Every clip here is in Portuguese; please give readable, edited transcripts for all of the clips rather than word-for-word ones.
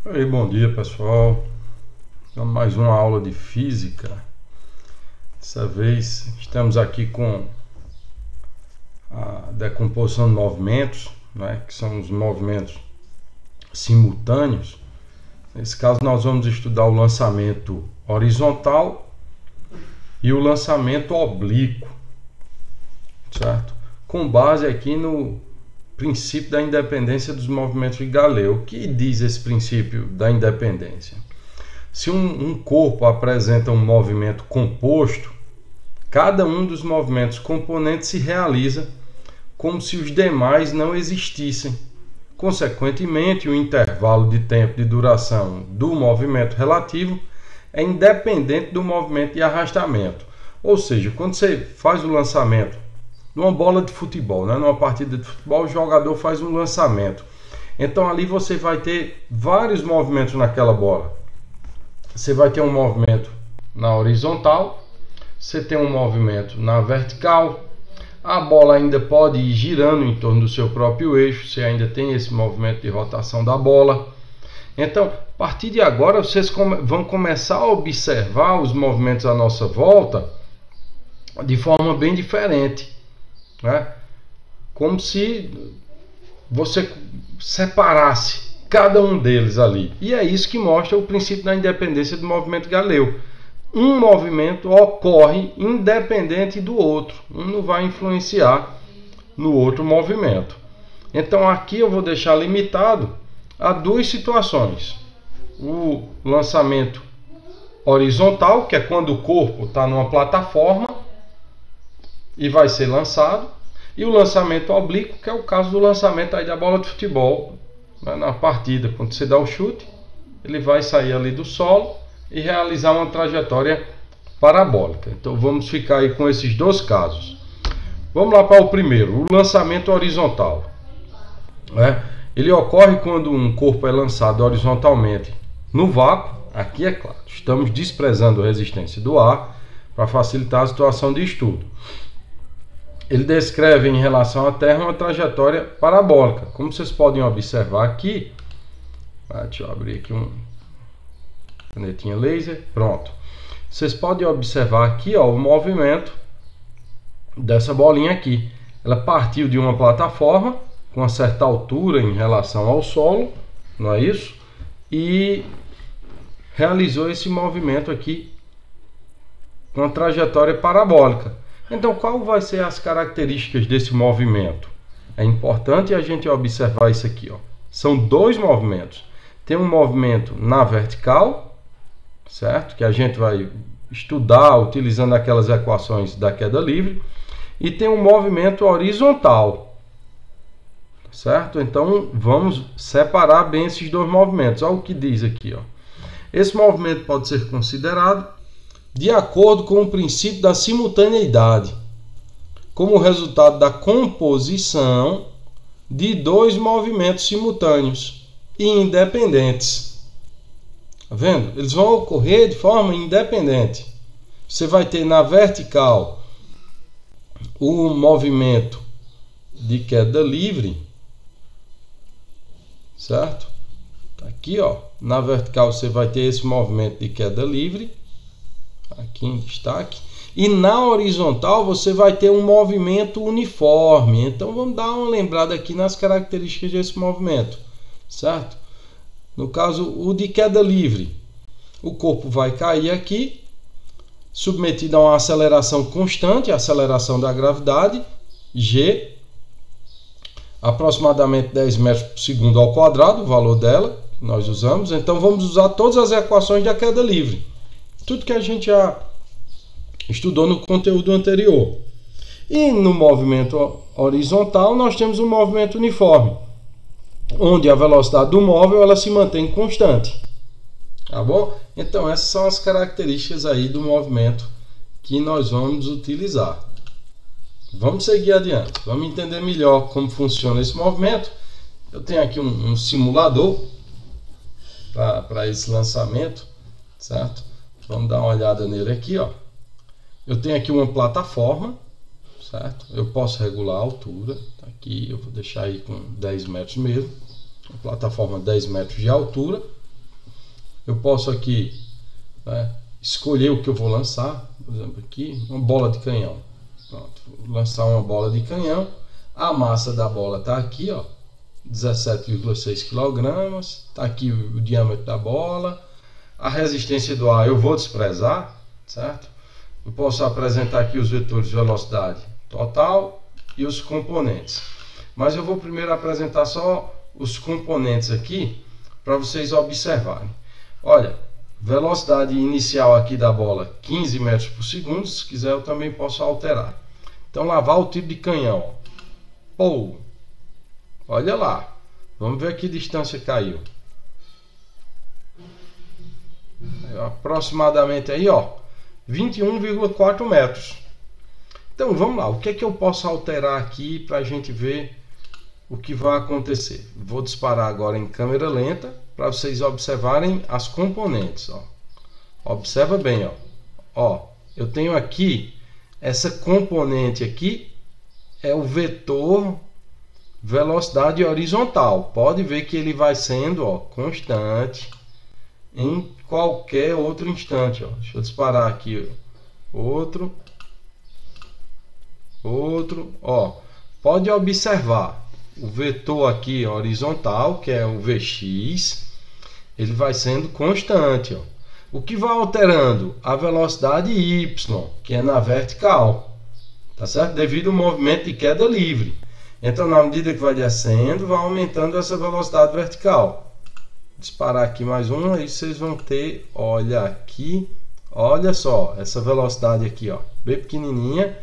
Oi, bom dia pessoal. Então, mais uma aula de física. Dessa vez estamos aqui com a decomposição de movimentos, né, que são os movimentos simultâneos. Nesse caso nós vamos estudar o lançamento horizontal e o lançamento oblíquo, certo? Com base aqui no princípio da independência dos movimentos de Galileu. O que diz esse princípio da independência? Se um corpo apresenta um movimento composto, cada um dos movimentos componentes se realiza como se os demais não existissem. Consequentemente, o intervalo de tempo de duração do movimento relativo é independente do movimento de arrastamento. Ou seja, quando você faz o lançamento numa bola de futebol, né? Numa partida de futebol, o jogador faz um lançamento. Então ali você vai ter vários movimentos naquela bola. Você vai ter um movimento na horizontal, você tem um movimento na vertical, a bola ainda pode ir girando em torno do seu próprio eixo, você ainda tem esse movimento de rotação da bola. Então, a partir de agora, vocês vão começar a observar os movimentos à nossa volta de forma bem diferente, né? Como se você separasse cada um deles ali. E é isso que mostra o princípio da independência do movimento Galileu. Um movimento ocorre independente do outro. Um não vai influenciar no outro movimento. Então aqui eu vou deixar limitado a duas situações. O lançamento horizontal, que é quando o corpo está numa plataforma e vai ser lançado. E o lançamento oblíquo, que é o caso do lançamento aí da bola de futebol. Na partida, quando você dá o chute, ele vai sair ali do solo e realizar uma trajetória parabólica. Então vamos ficar aí com esses dois casos. Vamos lá para o primeiro, o lançamento horizontal, né? Ele ocorre quando um corpo é lançado horizontalmente no vácuo. Aqui é claro, estamos desprezando a resistência do ar para facilitar a situação de estudo. Ele descreve em relação à Terra uma trajetória parabólica. Como vocês podem observar aqui, deixa eu abrir aqui canetinha laser, pronto. Vocês podem observar aqui, ó, o movimento dessa bolinha aqui. Ela partiu de uma plataforma com uma certa altura em relação ao solo, não é isso? E realizou esse movimento aqui com uma trajetória parabólica. Então, qual vai ser as características desse movimento? É importante a gente observar isso aqui, ó. São dois movimentos. Tem um movimento na vertical, certo? Que a gente vai estudar utilizando aquelas equações da queda livre. E tem um movimento horizontal, certo? Então, vamos separar bem esses dois movimentos. Olha o que diz aqui, ó. Esse movimento pode ser considerado de acordo com o princípio da simultaneidade, como resultado da composição de dois movimentos simultâneos e independentes. Tá vendo? Eles vão ocorrer de forma independente. Você vai ter na vertical o movimento de queda livre, certo? Aqui, ó, na vertical você vai ter esse movimento de queda livre, aqui em destaque, e na horizontal você vai ter um movimento uniforme. Então vamos dar uma lembrada aqui nas características desse movimento, certo? No caso, o de queda livre, o corpo vai cair aqui, submetido a uma aceleração constante, a aceleração da gravidade, g, aproximadamente 10 metros por segundo ao quadrado, o valor dela que nós usamos. Então vamos usar todas as equações da queda livre, tudo que a gente já estudou no conteúdo anterior. E no movimento horizontal nós temos um movimento uniforme, onde a velocidade do móvel ela se mantém constante. Tá bom? Então essas são as características aí do movimento que nós vamos utilizar. Vamos seguir adiante, vamos entender melhor como funciona esse movimento. Eu tenho aqui um simulador para esse lançamento, certo? Vamos dar uma olhada nele aqui, ó. Eu tenho aqui uma plataforma, certo? Eu posso regular a altura. Aqui eu vou deixar aí com 10 metros mesmo. Uma plataforma 10 metros de altura. eu posso aqui, né, escolher o que eu vou lançar. Por exemplo, aqui uma bola de canhão. Pronto, vou lançar uma bola de canhão. A massa da bola está aqui, ó, 17,6 kg. Está aqui o diâmetro da bola. A resistência do ar eu vou desprezar, certo? Eu posso apresentar aqui os vetores de velocidade total e os componentes. Mas eu vou primeiro apresentar só os componentes aqui para vocês observarem. Olha, velocidade inicial aqui da bola 15 metros por segundo. Se quiser eu também posso alterar. Então lá vai o tiro de canhão. Pô, olha lá. Vamos ver que distância caiu. Aproximadamente aí, ó, 21,4 metros. Então vamos lá, o que é que eu posso alterar aqui para a gente ver o que vai acontecer? Vou disparar agora em câmera lenta para vocês observarem as componentes, ó. Observa bem, ó. Ó, eu tenho aqui essa componente aqui, é o vetor velocidade horizontal. Pode ver que ele vai sendo, ó, constante em qualquer outro instante, ó. Deixa eu disparar aqui, outro, ó. Pode observar o vetor aqui horizontal, que é o Vx, ele vai sendo constante, ó. O que vai alterando? A velocidade y, que é na vertical, tá certo? Devido ao movimento de queda livre. Então, na medida que vai descendo, vai aumentando essa velocidade vertical. Disparar aqui mais uma, aí vocês vão ter, olha aqui, olha só, essa velocidade aqui, ó, bem pequenininha,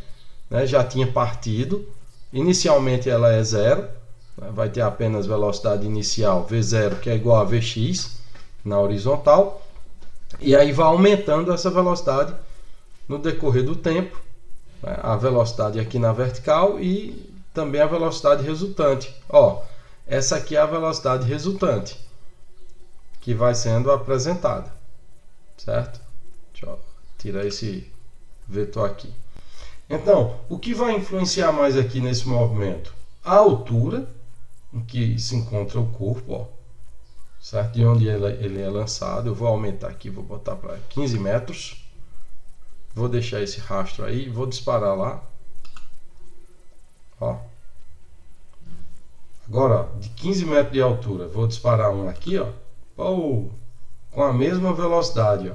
né, já tinha partido. Inicialmente ela é zero, né, vai ter apenas velocidade inicial V0, que é igual a Vx na horizontal, e aí vai aumentando essa velocidade no decorrer do tempo, né, a velocidade aqui na vertical e também a velocidade resultante. Ó, essa aqui é a velocidade resultante que vai sendo apresentada, certo? Deixa eu tirar esse vetor aqui. Então, o que vai influenciar mais aqui nesse movimento? A altura em que se encontra o corpo, ó, certo? De onde ele é lançado. Eu vou aumentar aqui, vou botar para 15 metros. Vou deixar esse rastro aí, vou disparar lá. Ó. Agora, ó, de 15 metros de altura, vou disparar um aqui, ó. Com a mesma velocidade, ó.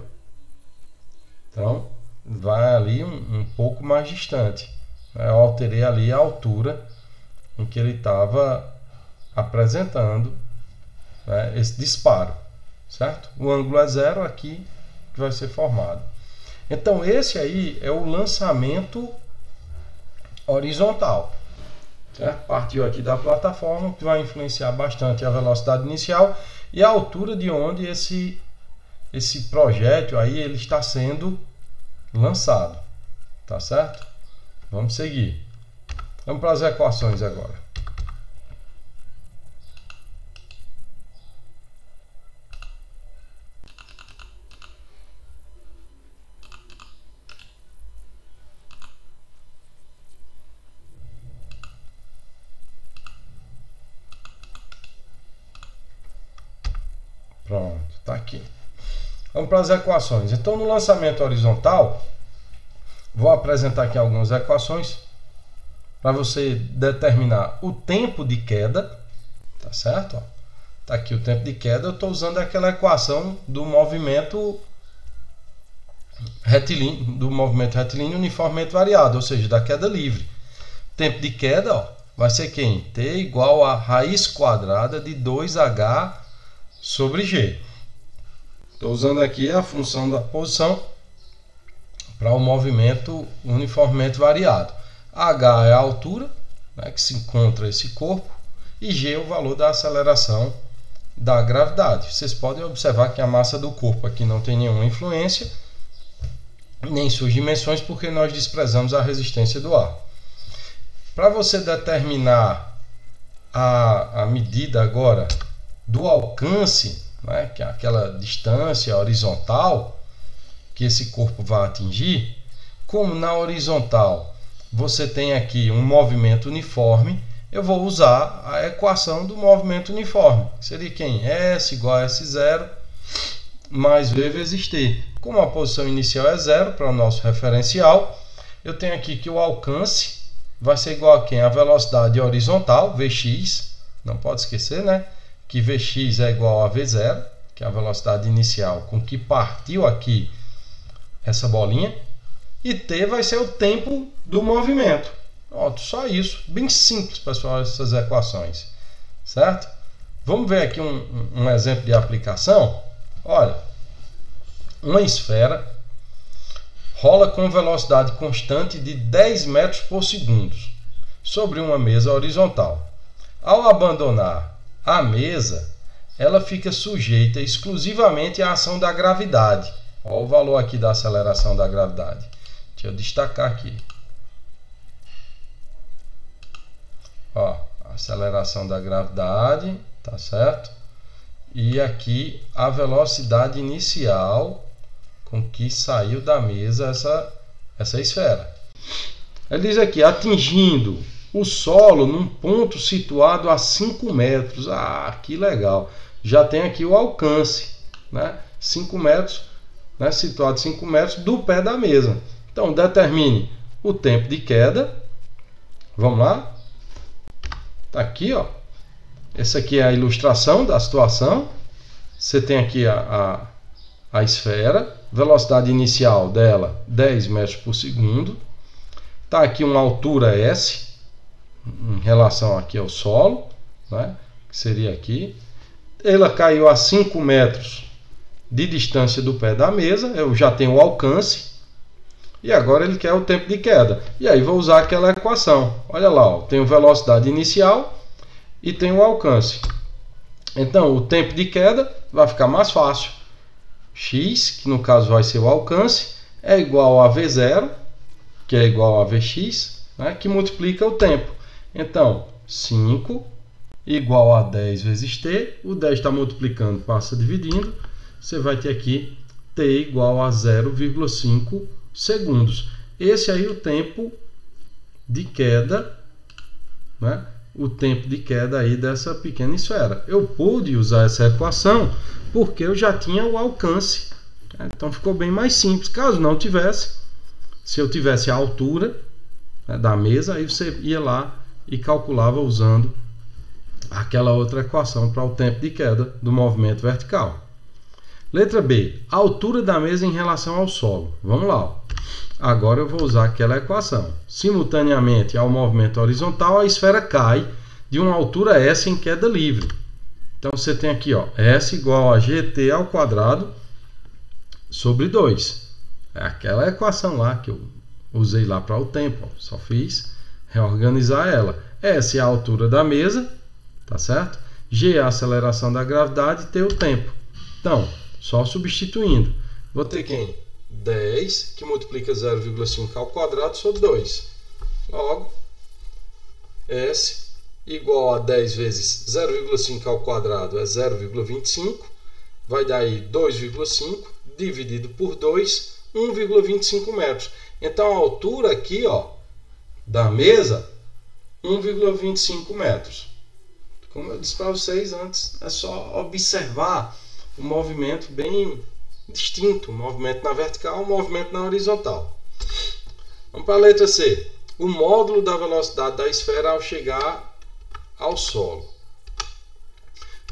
Então vai ali um pouco mais distante. Eu alterei ali a altura em que ele estava apresentando, né, esse disparo, certo? O ângulo é zero aqui que vai ser formado. Então esse aí é o lançamento horizontal, certo? Partiu aqui da plataforma, que vai influenciar bastante a velocidade inicial e a altura de onde esse projétil aí ele está sendo lançado, tá certo? Vamos seguir. Vamos para as equações agora. Pronto, tá aqui. Vamos para as equações. Então, no lançamento horizontal, vou apresentar aqui algumas equações para você determinar o tempo de queda, tá certo? Tá aqui o tempo de queda. Eu estou usando aquela equação do movimento retilíneo uniformemente variado, ou seja, da queda livre. Tempo de queda, ó, vai ser quem? T igual a raiz quadrada de 2h sobre G. Estou usando aqui a função da posição para o movimento uniformemente variado. H é a altura, né, que se encontra esse corpo, e G é o valor da aceleração da gravidade. Vocês podem observar que a massa do corpo aqui não tem nenhuma influência, nem suas dimensões, porque nós desprezamos a resistência do ar. Para você determinar a medida agora do alcance, né, que é aquela distância horizontal que esse corpo vai atingir, como na horizontal você tem aqui um movimento uniforme, eu vou usar a equação do movimento uniforme, que seria quem? S igual a S0 mais V vezes T. Como a posição inicial é 0 para o nosso referencial, eu tenho aqui que o alcance vai ser igual a quem? A velocidade horizontal, Vx, não pode esquecer, né? Que Vx é igual a V0, que é a velocidade inicial com que partiu aqui essa bolinha, e T vai ser o tempo do movimento. Pronto, só isso. Bem simples, pessoal, essas equações. Certo? Vamos ver aqui um exemplo de aplicação. Olha, uma esfera rola com velocidade constante de 10 metros por segundo sobre uma mesa horizontal. Ao abandonar a mesa, ela fica sujeita exclusivamente à ação da gravidade. Olha o valor aqui da aceleração da gravidade. Deixa eu destacar aqui. Ó, a aceleração da gravidade, tá certo? E aqui a velocidade inicial com que saiu da mesa essa esfera. Ele diz aqui, atingindo o solo num ponto situado a 5 metros. Ah, que legal! Já tem aqui o alcance, né? 5 metros, né? Situado a 5 metros do pé da mesa. Então, determine o tempo de queda. Vamos lá? Tá aqui, ó. Essa aqui é a ilustração da situação. Você tem aqui a esfera, velocidade inicial dela 10 metros por segundo. Tá aqui uma altura S em relação aqui ao solo, né? Que seria aqui. Ela caiu a 5 metros de distância do pé da mesa. Eu já tenho o alcance. E agora ele quer o tempo de queda. E aí vou usar aquela equação. Olha lá, ó, tenho velocidade inicial e tenho o alcance. Então o tempo de queda vai ficar mais fácil. X, que no caso vai ser o alcance, é igual a V0, que é igual a Vx, né, que multiplica o tempo. Então 5 igual a 10 vezes T. O 10 está multiplicando, passa dividindo. Você vai ter aqui T igual a 0,5 segundos. Esse aí é o tempo de queda, né? O tempo de queda aí dessa pequena esfera. Eu pude usar essa equação porque eu já tinha o alcance. Então ficou bem mais simples. Caso não tivesse, se eu tivesse a altura, né, da mesa, aí você ia lá e calculava usando aquela outra equação para o tempo de queda do movimento vertical. Letra B, a altura da mesa em relação ao solo. Vamos lá. Ó. Agora eu vou usar aquela equação. Simultaneamente ao movimento horizontal, a esfera cai de uma altura S em queda livre. Então você tem aqui, ó, S igual a GT ao quadrado sobre 2. É aquela equação lá que eu usei lá para o tempo. Ó. Só fiz reorganizar ela. S é a altura da mesa, tá certo? G é a aceleração da gravidade e T o tempo. Então, só substituindo. Vou ter quem? 10, que multiplica 0,5 ao quadrado sobre 2. Logo, S igual a 10 vezes 0,5 ao quadrado é 0,25. Vai dar aí 2,5 dividido por 2, 1,25 metros. Então, a altura aqui, ó, da mesa, 1,25 metros. Como eu disse para vocês antes, é só observar o movimento bem distinto, o movimento na vertical, o movimento na horizontal. Vamos para a letra C. O módulo da velocidade da esfera ao chegar ao solo.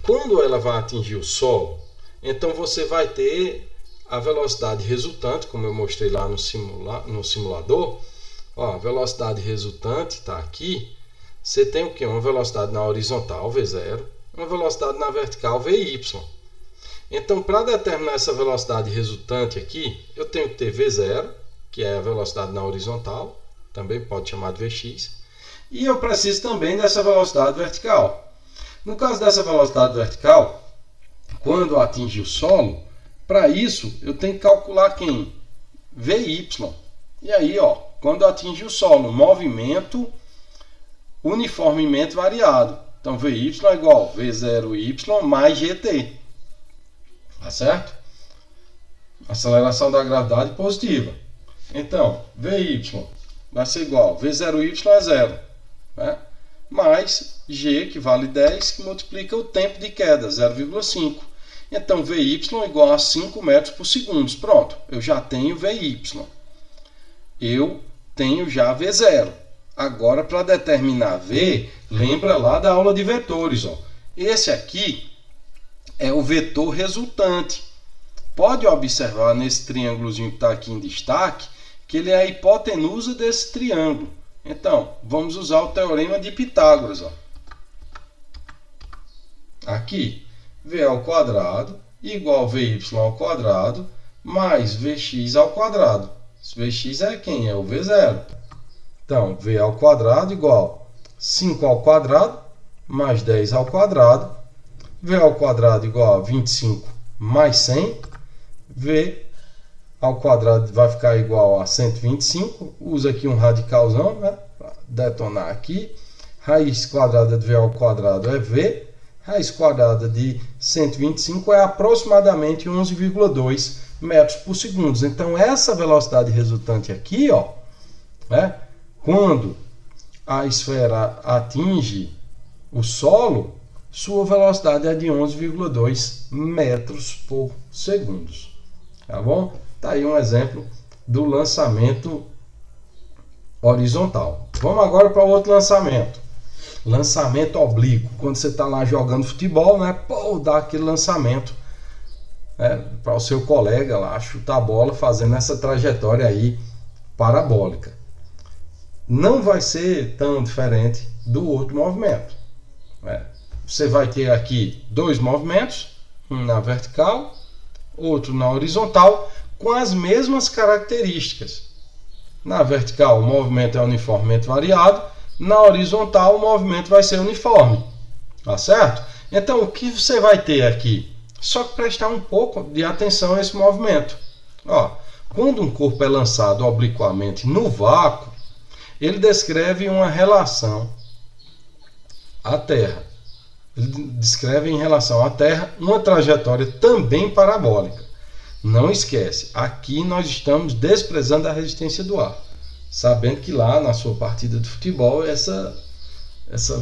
Quando ela vai atingir o solo, então você vai ter a velocidade resultante, como eu mostrei lá no simulador. Ó, a velocidade resultante está aqui. Você tem o que? Uma velocidade na horizontal, V0, uma velocidade na vertical, Vy. Então, para determinar essa velocidade resultante aqui, eu tenho que ter V0, que é a velocidade na horizontal, também pode chamar de Vx, e eu preciso também dessa velocidade vertical. No caso dessa velocidade vertical, quando atingir o solo, para isso eu tenho que calcular quem? Vy. E aí, ó, quando atingir o solo, movimento uniformemente variado. Então, Vy é igual a V0y mais GT. Tá certo? Aceleração da gravidade positiva. Então, Vy vai ser igual a V0y é 0. Né? Mais G, que vale 10, que multiplica o tempo de queda, 0,5. Então, VY igual a 5 metros por segundo. Pronto, eu já tenho VY. Eu tenho já V0. Agora, para determinar V, lembra lá da aula de vetores. Ó. Esse aqui é o vetor resultante. Pode observar nesse triângulozinho que está aqui em destaque, que ele é a hipotenusa desse triângulo. Então, vamos usar o teorema de Pitágoras. Ó. Aqui, V ao quadrado igual a VY ao quadrado mais VX ao quadrado. Vx é quem? É o V0. Então, V ao quadrado igual a 5 ao quadrado mais 10 ao quadrado. V ao quadrado igual a 25 mais 100. V ao quadrado vai ficar igual a 125. Usa aqui um radicalzão, né? Para detonar aqui. Raiz quadrada de V ao quadrado é V. Raiz quadrada de 125 é aproximadamente 11,2 metros por segundo. Então, essa velocidade resultante aqui, ó, né, quando a esfera atinge o solo, sua velocidade é de 11,2 metros por segundo. Tá bom? Tá aí um exemplo do lançamento horizontal. Vamos agora para o outro lançamento. Lançamento oblíquo. Quando você está lá jogando futebol, né? Pô, dá aquele lançamento, né, para o seu colega lá chutar a bola fazendo essa trajetória aí parabólica. Não vai ser tão diferente do outro movimento. Né? Você vai ter aqui dois movimentos, um na vertical, outro na horizontal, com as mesmas características. Na vertical, o movimento é uniformemente variado. Na horizontal, o movimento vai ser uniforme. Tá certo? Então, o que você vai ter aqui? Só que prestar um pouco de atenção a esse movimento. Ó, quando um corpo é lançado obliquamente no vácuo, ele descreve uma relação à Terra. Ele descreve em relação à Terra uma trajetória também parabólica. Não esquece, aqui nós estamos desprezando a resistência do ar. Sabendo que lá na sua partida de futebol, essa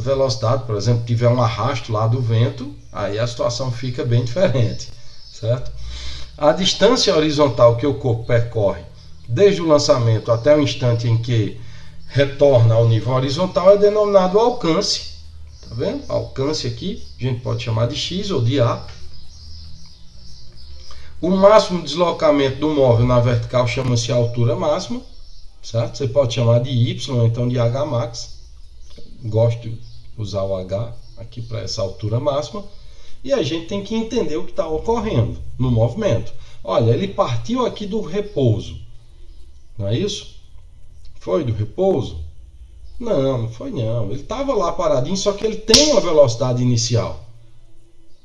velocidade, por exemplo, tiver um arrasto lá do vento, aí a situação fica bem diferente, certo? A distância horizontal que o corpo percorre desde o lançamento até o instante em que retorna ao nível horizontal é denominado alcance. Tá vendo? Alcance aqui, a gente pode chamar de x ou de a. O máximo deslocamento do móvel na vertical chama-se altura máxima. Certo? Você pode chamar de Y ou então de H max. Gosto de usar o H aqui para essa altura máxima. E a gente tem que entender o que está ocorrendo no movimento. Olha, ele partiu aqui do repouso. Não é isso? Foi do repouso? Não, não foi não. Ele estava lá paradinho, só que ele tem uma velocidade inicial.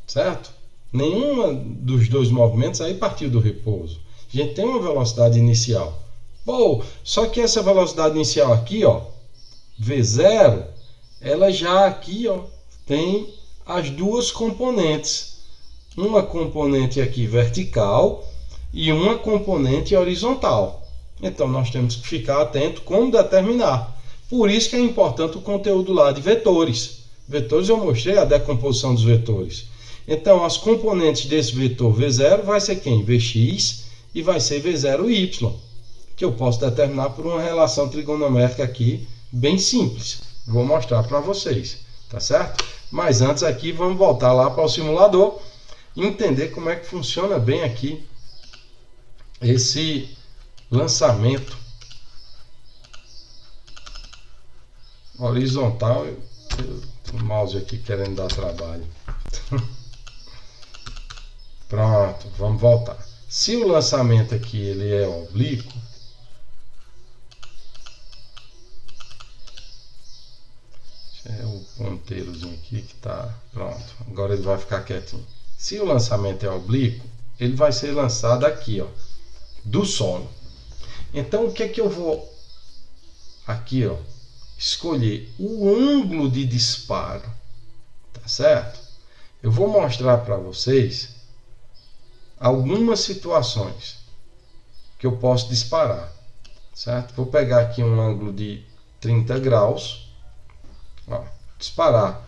Certo? Nenhum dos dois movimentos aí partiu do repouso. A gente tem uma velocidade inicial. Bom, só que essa velocidade inicial aqui, ó, V0, ela já aqui, ó, tem as duas componentes. Uma componente aqui vertical e uma componente horizontal. Então, nós temos que ficar atento como determinar. Por isso que é importante o conteúdo lá de vetores. Vetores eu mostrei a decomposição dos vetores. Então, as componentes desse vetor V0 vai ser quem? Vx e vai ser V0y. Que eu posso determinar por uma relação trigonométrica aqui bem simples. Vou mostrar para vocês, tá certo? Mas antes aqui vamos voltar lá para o simulador e entender como é que funciona bem aqui esse lançamento horizontal. O mouse aqui querendo dar trabalho. Pronto, vamos voltar. Se o lançamento aqui ele é oblíquo, é o ponteirozinho aqui que está pronto. Agora ele vai ficar quietinho. Se o lançamento é oblíquo, ele vai ser lançado aqui, ó, do solo. Então o que é que eu vou aqui, ó, escolher o ângulo de disparo, tá certo? Eu vou mostrar para vocês algumas situações que eu posso disparar, certo? Vou pegar aqui um ângulo de 30 graus. Ó, disparar.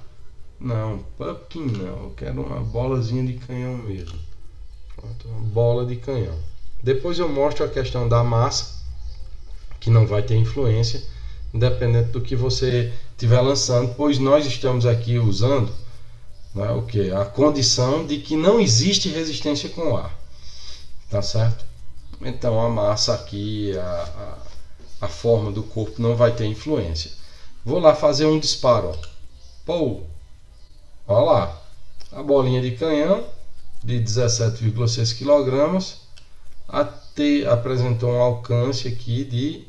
Não, pumpkin não. Eu quero uma bolazinha de canhão mesmo. Pronto, uma bola de canhão. Depois eu mostro a questão da massa, que não vai ter influência, independente do que você estiver lançando, pois nós estamos aqui usando, né, o que? A condição de que não existe resistência com ar. Tá certo? Então a massa aqui, a forma do corpo não vai ter influência. Vou lá fazer um disparo. Ó. Pô, olha lá, a bolinha de canhão de 17,6 kg apresentou um alcance aqui de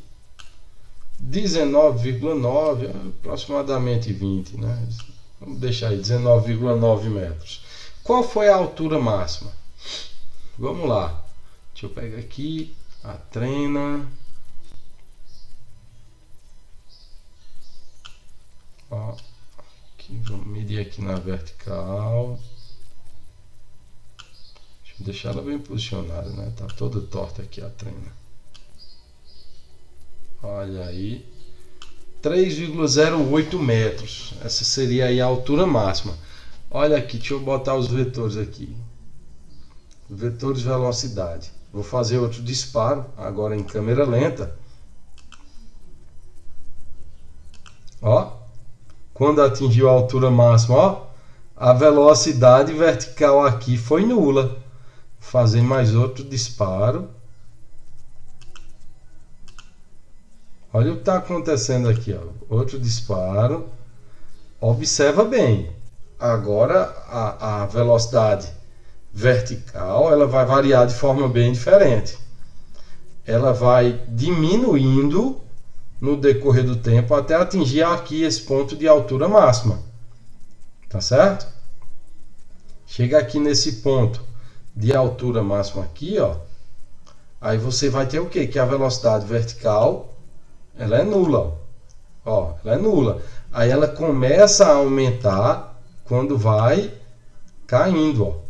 19,9, aproximadamente 20, né? Vamos deixar aí 19,9 metros. Qual foi a altura máxima? Vamos lá. Deixa eu pegar aqui a trena. Ó, aqui, vamos medir aqui na vertical. Deixa eu deixar ela bem posicionada, né? Tá toda torta aqui a trena. Olha aí, 3,08 metros. Essa seria aí a altura máxima. Olha aqui, deixa eu botar os vetores aqui. Vetores velocidade. Vou fazer outro disparo, agora em câmera lenta. Ó, quando atingiu a altura máxima, ó, a velocidade vertical aqui foi nula. Vou fazer mais outro disparo. Olha o que está acontecendo aqui, ó. Outro disparo. Observa bem. Agora a velocidade vertical ela vai variar de forma bem diferente. Ela vai diminuindo no decorrer do tempo até atingir aqui esse ponto de altura máxima. Tá certo? Chega aqui nesse ponto de altura máxima aqui, ó. Aí você vai ter o quê? Que a velocidade vertical ela é nula, ó, ela é nula. Aí ela começa a aumentar quando vai caindo, ó.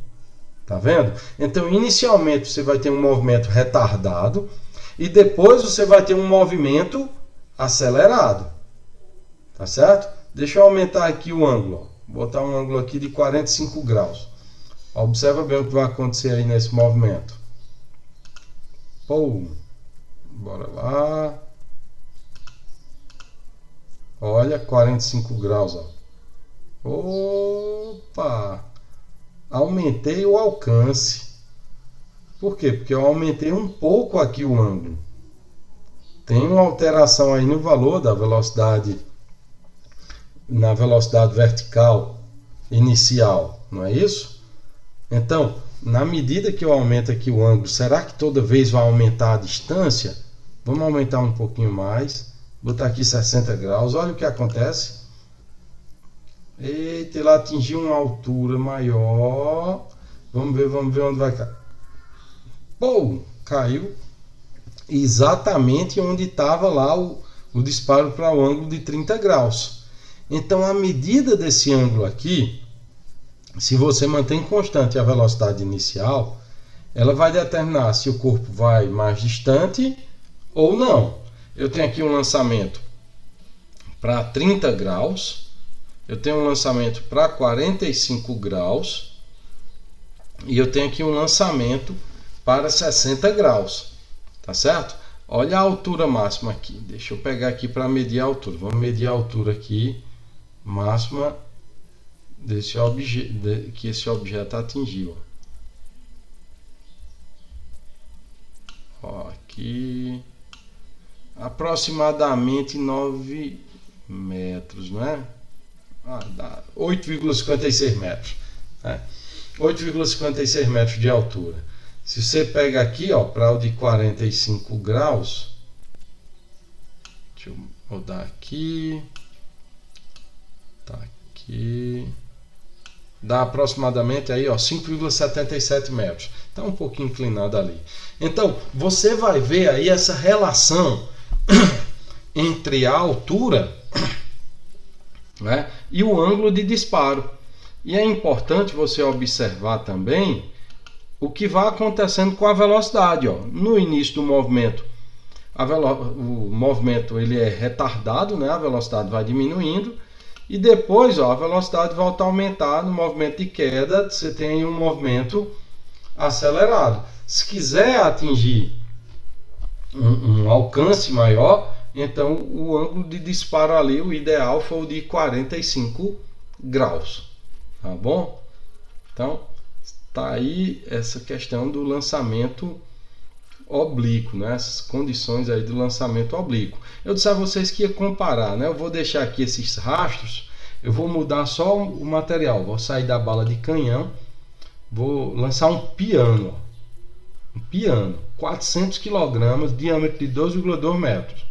Tá vendo? Então, inicialmente você vai ter um movimento retardado e depois você vai ter um movimento acelerado. Tá certo? Deixa eu aumentar aqui o ângulo, ó. Vou botar um ângulo aqui de 45 graus. Observa bem o que vai acontecer aí nesse movimento. Pô, bora lá. Olha, 45 graus, ó. Opa! Aumentei o alcance. Por quê? Porque eu aumentei um pouco aqui o ângulo. Tem uma alteração aí no valor da velocidade, na velocidade vertical inicial, não é isso? Então, na medida que eu aumento aqui o ângulo, será que toda vez vai aumentar a distância? Vamos aumentar um pouquinho mais. Botar aqui 60 graus, olha o que acontece. Eita, ele atingiu uma altura maior. Vamos ver onde vai cair. Pô, caiu exatamente onde estava lá o disparo para o ângulo de 30 graus. Então, a medida desse ângulo aqui, se você mantém constante a velocidade inicial, ela vai determinar se o corpo vai mais distante ou não. Eu tenho aqui um lançamento para 30 graus, eu tenho um lançamento para 45 graus e eu tenho aqui um lançamento para 60 graus, tá certo? Olha a altura máxima aqui, deixa eu pegar aqui para medir a altura, vamos medir a altura aqui, máxima desse objeto, que esse objeto atingiu. Ó, aqui... aproximadamente 9 metros, não é? Dá 8,56 metros. Né? 8,56 metros de altura. Se você pega aqui, ó, para o de 45 graus, deixa eu mudar aqui. Tá aqui. Dá aproximadamente aí, ó, 5,77 metros. Tá um pouquinho inclinado ali. Então, você vai ver aí essa relação entre a altura, né, e o ângulo de disparo. E é importante você observar também o que vai acontecendo com a velocidade. Ó. No início do movimento, o movimento ele é retardado, né, a velocidade vai diminuindo. E depois, ó, a velocidade volta a aumentar no movimento de queda. Você tem um movimento acelerado. Se quiser atingir um alcance maior, então o ângulo de disparo ali, o ideal foi o de 45 graus, tá bom? Então, tá aí essa questão do lançamento oblíquo, né? Essas condições aí do lançamento oblíquo. Eu disse a vocês que ia comparar, né? Eu vou deixar aqui esses rastros, eu vou mudar só o material, vou sair da bala de canhão, vou lançar um piano, ó. Um piano, 400 kg, diâmetro de 2,2 metros.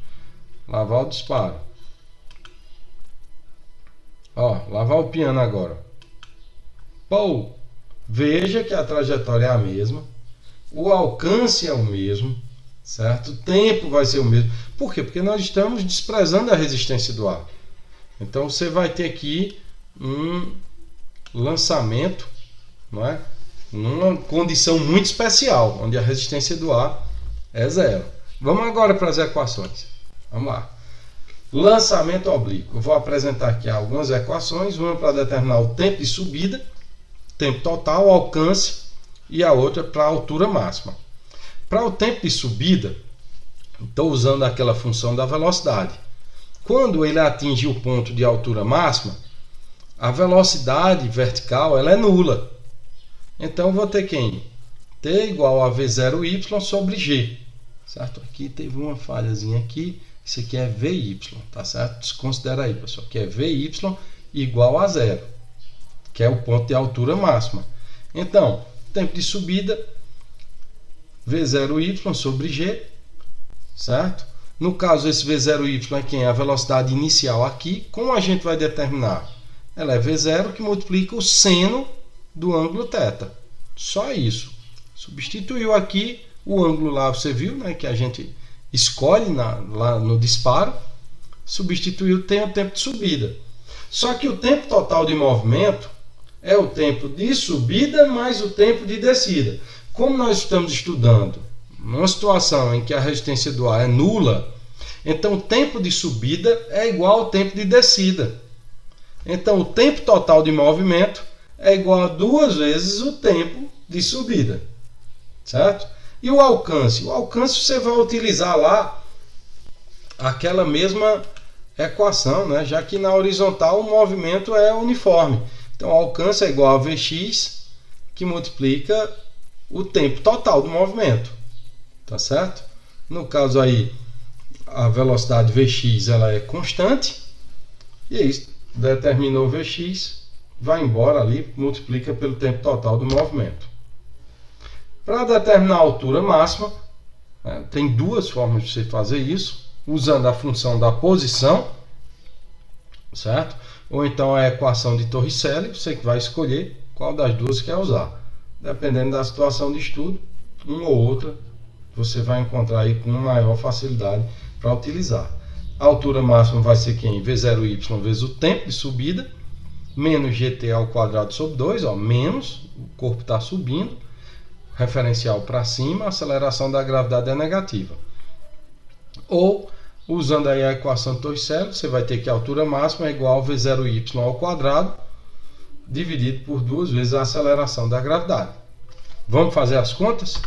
Lavar o disparo. Ó, lavar o piano agora. Pô, veja que a trajetória é a mesma, o alcance é o mesmo, certo? O tempo vai ser o mesmo. Por quê? Porque nós estamos desprezando a resistência do ar. Então você vai ter aqui um lançamento, não é? Numa condição muito especial, onde a resistência do ar é zero. Vamos agora para as equações. Vamos lá. Lançamento oblíquo. Eu vou apresentar aqui algumas equações, uma para determinar o tempo de subida, tempo total, alcance, e a outra para a altura máxima. Para o tempo de subida, estou usando aquela função da velocidade. Quando ele atinge o ponto de altura máxima, a velocidade vertical ela é nula. Então vou ter quem? T igual a V0y sobre G. Certo? Aqui teve uma falhazinha aqui. Isso aqui é VY, tá certo? Desconsidera aí, pessoal, que é VY igual a zero, que é o ponto de altura máxima. Então, tempo de subida, V0y sobre G, certo? No caso, esse V0y é quem? A velocidade inicial aqui. Como a gente vai determinar? Ela é V0 que multiplica o seno do ângulo θ. Só isso. Substituiu aqui o ângulo lá, você viu, né, que a gente escolhe lá no disparo. Substituiu tem o tempo de subida. Só que o tempo total de movimento é o tempo de subida mais o tempo de descida. Como nós estamos estudando numa situação em que a resistência do ar é nula, então o tempo de subida é igual ao tempo de descida. Então o tempo total de movimento é igual a 2 vezes o tempo de subida, certo? E o alcance? O alcance você vai utilizar lá aquela mesma equação, né? Já que na horizontal o movimento é uniforme. Então o alcance é igual a Vx, que multiplica o tempo total do movimento, tá certo? No caso aí, a velocidade Vx ela é constante, e é isso, determinou Vx, vai embora ali, multiplica pelo tempo total do movimento. Para determinar a altura máxima, né, tem duas formas de você fazer isso, usando a função da posição, certo? Ou então a equação de Torricelli, você que vai escolher qual das duas quer usar. Dependendo da situação de estudo, uma ou outra você vai encontrar aí com maior facilidade para utilizar. A altura máxima vai ser quem? V0y vezes o tempo de subida, menos gt ao quadrado sobre 2, ó, menos, o corpo está subindo, referencial para cima, a aceleração da gravidade é negativa. Ou, usando aí a equação de Torricelli, você vai ter que a altura máxima é igual a V0y ao quadrado, dividido por 2 vezes a aceleração da gravidade. Vamos fazer as contas?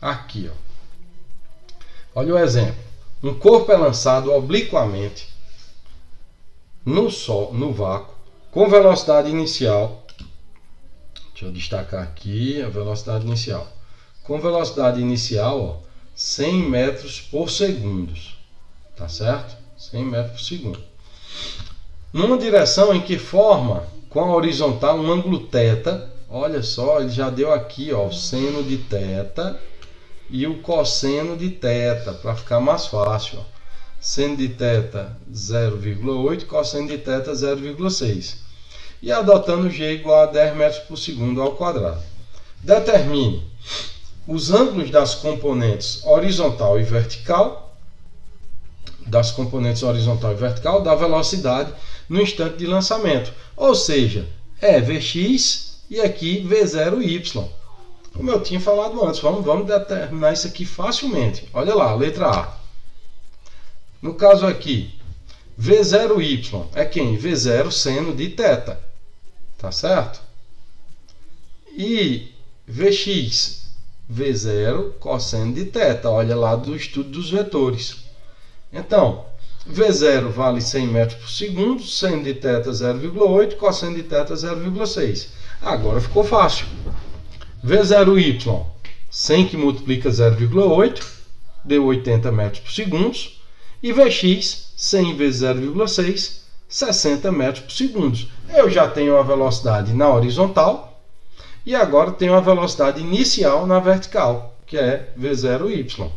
Aqui, ó. Olha o exemplo. Um corpo é lançado obliquamente no sol, no vácuo, com velocidade inicial. Deixa eu destacar aqui a velocidade inicial. Com velocidade inicial, ó, 100 metros por segundo. Tá certo? 100 metros por segundo. Numa direção em que forma com a horizontal um ângulo θ. Olha só, ele já deu aqui, ó, o seno de θ e o cosseno de θ, para ficar mais fácil. Ó. Seno de θ 0,8, cosseno de θ 0,6. E adotando G igual a 10 metros por segundo ao quadrado. Determine os ângulos das componentes horizontal e vertical, da velocidade no instante de lançamento. Ou seja, é Vx e aqui V0y. Como eu tinha falado antes, vamos determinar isso aqui facilmente. Olha lá, letra A. No caso aqui, V0y é quem? V0 seno de θ. Tá certo? E Vx, V0 cosseno de θ. Olha lá do estudo dos vetores. Então, V0 vale 100 metros por segundo, seno de θ 0,8, cosseno de θ 0,6. Agora ficou fácil. V0y, 100 que multiplica 0,8, deu 80 metros por segundo. E Vx, 100 vezes 0,6, 60 metros por segundo. Eu já tenho a velocidade na horizontal e agora tenho a velocidade inicial na vertical, que é V0y.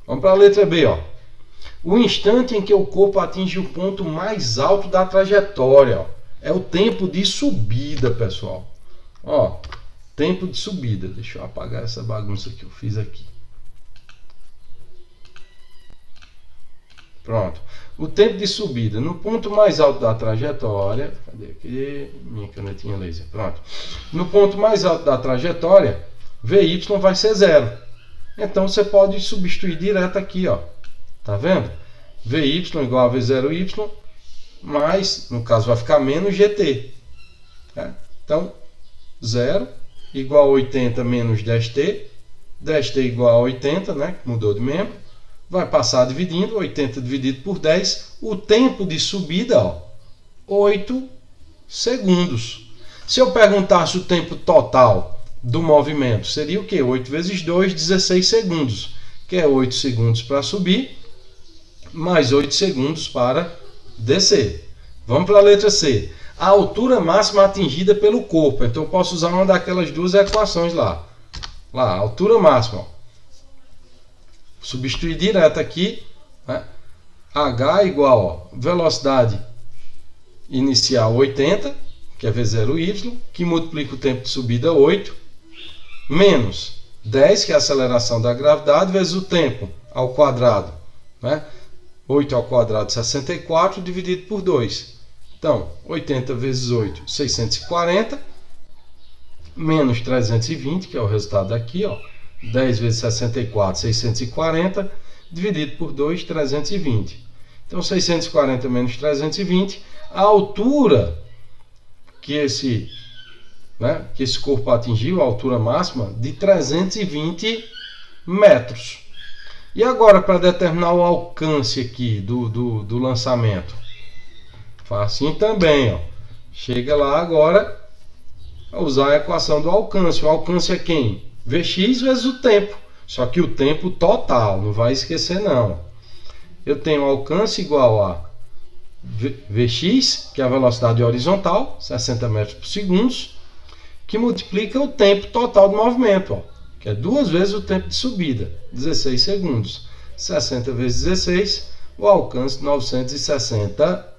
Vamos para a letra B, ó. O instante em que o corpo atinge o ponto mais alto da trajetória, ó, é o tempo de subida, pessoal. Ó, tempo de subida. Deixa eu apagar essa bagunça que eu fiz aqui. Pronto. O tempo de subida no ponto mais alto da trajetória. Cadê aqui? Minha canetinha laser. Pronto. No ponto mais alto da trajetória, Vy vai ser 0. Então você pode substituir direto aqui, ó. Tá vendo? Vy igual a V0y, mais, no caso vai ficar menos GT. Tá? Então, 0 igual a 80 menos 10t. 10t igual a 80, né? Mudou de membro. Vai passar dividindo, 80 dividido por 10. O tempo de subida, ó, 8 segundos. Se eu perguntasse o tempo total do movimento, seria o quê? 8 vezes 2, 16 segundos. Que é 8 segundos para subir, mais 8 segundos para descer. Vamos para a letra C. A altura máxima atingida pelo corpo. Então eu posso usar uma daquelas duas equações lá. Lá, altura máxima. Ó. Substituir direto aqui, né? H igual a velocidade inicial 80, que é V0y, que multiplica o tempo de subida 8, menos 10, que é a aceleração da gravidade, vezes o tempo ao quadrado, né? 8 ao quadrado, 64, dividido por 2. Então, 80 vezes 8, 640, menos 320, que é o resultado daqui, ó. 10 vezes 64, 640, dividido por 2, 320. Então, 640 menos 320, a altura que esse corpo atingiu, a altura máxima, de 320 metros. E agora, para determinar o alcance aqui do lançamento? Facinho também, ó. Chega lá agora a usar a equação do alcance. O alcance é quem? Vx vezes o tempo. Só que o tempo total, não vai esquecer não. Eu tenho alcance igual a Vx, que é a velocidade horizontal, 60 metros por segundo, que multiplica o tempo total do movimento, ó, que é 2 vezes o tempo de subida, 16 segundos. 60 vezes 16, o alcance 960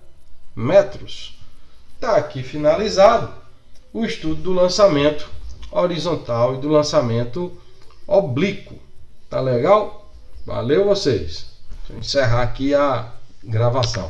metros. Está aqui finalizado o estudo do lançamento horizontal e do lançamento oblíquo. Tá legal? Valeu vocês. Deixa eu encerrar aqui a gravação.